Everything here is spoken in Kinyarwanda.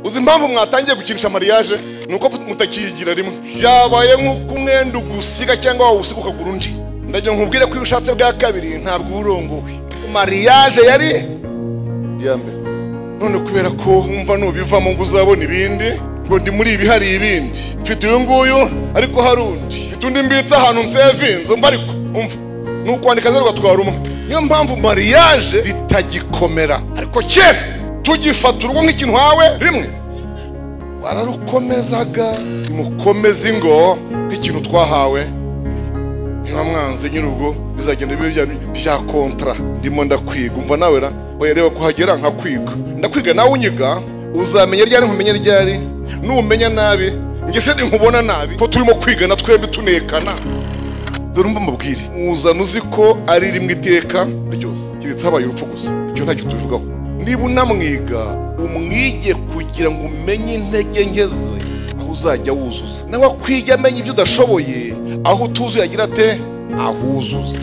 uzi impamvu mwatangiye gukinisha mariage nuko mutakiyigira rimwe byabaye nk'uko umwenda ugusiga cyangwa wawusiga ukagura undi ndagira nkubwire ko iyo ushatse bwa kabiri ntabwo urongowe mariage yari ya mbere none kubera ko wumva nubivamo ngo uzabona ibindi ngo ndi muri ibi hari ibindi mfite uyu nguyu ariko hari undi mfite undi mbitse ahantu nsevinze umva ariko umva nukwandika zero gatwara umwe niyo mpamvu mariage zitagikomera ariko kera tugifata urugo nk'ikintu hawe rimwe wararukomezaga mukomeza ingo nk'ikintu twahawe niba mwanze nyine ubwo bizagenda bya kontra ndimo ndakwiga umva nawe ra oya reba kuhagera nka kwiga ndakwiga nawe unyiga uzamenya ryari nkumenye ryari numenya nabi ngese nkubona nabi ko turimo kwigana twembi tunekana dore umva mubwire muzana uzi ko ari rimwe iteka ryose kiretse habaye urupfu gusa icyo ntacyo tubivugaho niba unamwiga umwige kugira ngo umenye intege nke ze aho uzajya wuzuza nawe akwiga amenya ibyo udashoboye aho utuzuye agira ate ahuzuza